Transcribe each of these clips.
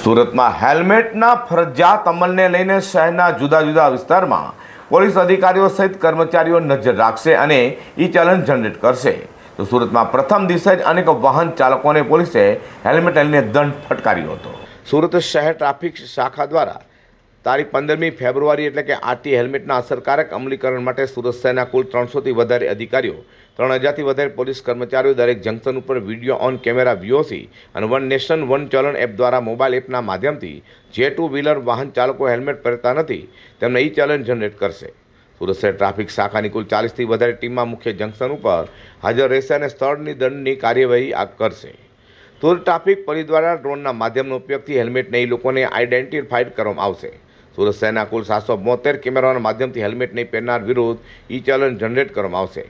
સુરતમાં હેલ્મેટના ફરજિયાત અમલને લઈને શહેરના જુદા જુદા વિસ્તારમાં પોલીસ અધિકારીઓ સહિત કર્મચારીઓ નજર રાખશે અને ઈ ચલણ જનરેટ કરશે. તો સુરતમાં પ્રથમ દિવસે જ અનેક વાહન ચાલકોને પોલીસે હેલ્મેટ લઈને દંડ ફટકાર્યો હતો. સુરત શહેર ટ્રાફિક શાખા દ્વારા તારીખ 15મી ફેબ્રુઆરી એટલે કે આજથી હેલ્મેટના અસરકારક અમલીકરણ માટે સુરત શહેરના કુલ 300થી વધારે અધિકારીઓ, 3000થી વધારે પોલીસ કર્મચારીઓ દરેક જંકશન ઉપર વિડીયો ઓન કેમેરા VOC અને વન નેશન વન ચલણ એપ દ્વારા મોબાઈલ એપના માધ્યમથી જે ટુ વ્હીલર વાહન ચાલકો હેલ્મેટ પહેરતા નથી તેમને ઈ ચલણ જનરેટ કરશે. સુરત શહેર ટ્રાફિક શાખાની કુલ 40થી વધારે ટીમમાં મુખ્ય જંકશન ઉપર હાજર રહેશે અને સ્થળની દંડની કાર્યવાહી કરશે. સુરત ટ્રાફિક પોલીસ દ્વારા ડ્રોનના માધ્યમનો ઉપયોગથી હેલ્મેટ નહીં લોકોને આઈડેન્ટિફાઈડ કરવામાં આવશે. સુરત શહેરના કુલ 772 કેમેરાના માધ્યમથી હેલ્મેટ નહીં પહેરનાર વિરુદ્ધ ઈ ચલણ જનરેટ કરવામાં આવશે.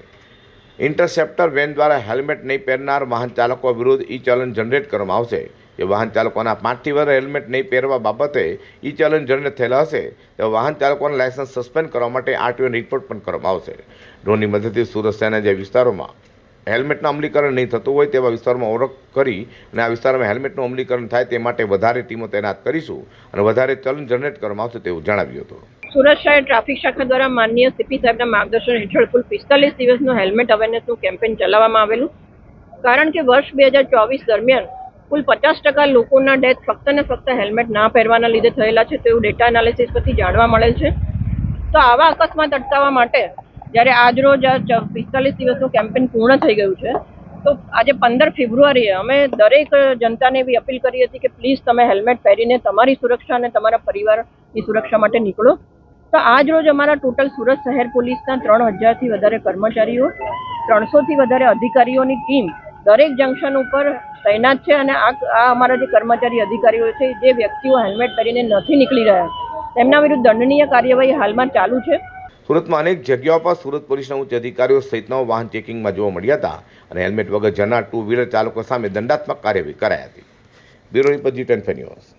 ઇન્ટરસેપ્ટર વેન દ્વારા હેલ્મેટ નહીં પહેરનાર વાહન ચાલકો વિરુદ્ધ ઈ ચલણ જનરેટ કરવામાં આવશે. જે વાહન ચાલકોના 5થી વધારે હેલ્મેટ નહીં પહેરવા બાબતે ઈ ચલણ જનરેટ થયેલા હશે તેવા વાહન ચાલકોના લાયસન્સ સસ્પેન્ડ કરવા માટે RTO રિપોર્ટ પણ કરવામાં આવશે. ડ્રોનની મદદથી સુરત શહેરના જે વિસ્તારોમાં હેલ્મેટનું અમલીકરણ નહીં થતું હોય તેવા વિસ્તારમાં ઓળખ કરી અને આ વિસ્તારમાં હેલ્મેટનું અમલીકરણ થાય તે માટે વધારે ટીમો તૈનાત કરીશું અને વધારે ચલણ જનરેટ કરવામાં આવશે તેવું જણાવ્યું હતું. સુરત શહેર ટ્રાફિક શાખા દ્વારા માનનીય CP સાહેબના માર્ગદર્શન હેઠળ કુલ 45 દિવસનું હેલ્મેટ અવેરનેસનું કેમ્પેઇન ચલાવવામાં આવેલું. કારણ કે વર્ષ 2024 દરમિયાન કુલ 50% લોકોના ડેથ ફક્ત ને ફક્ત હેલ્મેટ ના પહેરવાના લીધે થયેલા છે તેવું ડેટા એનાલિસિસ પરથી જાણવા મળેલ છે. તો આવા અકસ્માત અટકાવવા માટે જ્યારે આજરોજ આ 45 દિવસનું કેમ્પેઇન પૂર્ણ થઈ ગયું છે તો આજે 15 ફેબ્રુઆરીએ અમે દરેક જનતાને એવી અપીલ કરી હતી કે પ્લીઝ તમે હેલ્મેટ પહેરીને તમારી સુરક્ષા અને તમારા પરિવારની સુરક્ષા માટે નીકળો. તો આજ રોજ અમારા ટોટલ સુરત શહેર પોલીસના 3000થી વધારે કર્મચારીઓ, 300થી વધારે અધિકારીઓની ટીમ દરેક જંકશન ઉપર તૈનાત છે અને આ અમારા જે કર્મચારી અધિકારીઓ છે જે વ્યક્તિઓ હેલ્મેટ પહેરીને નથી નીકળી રહ્યા તેમના વિરુદ્ધ દંડનીય કાર્યવાહી હાલમાં ચાલુ છે. સુરતમાં અનેક જગ્યાઓ પર સુરત પોલીસના ઉચ્ચ અધિકારીઓ સહિતના વાહન ચેકિંગમાં જોવા મળ્યા હતા અને હેલ્મેટ વગર જનાર ટુ વ્હીલર ચાલકો સામે દંડાત્મક કાર્યવાહી કરાઈ હતી. Bureau report G10 news.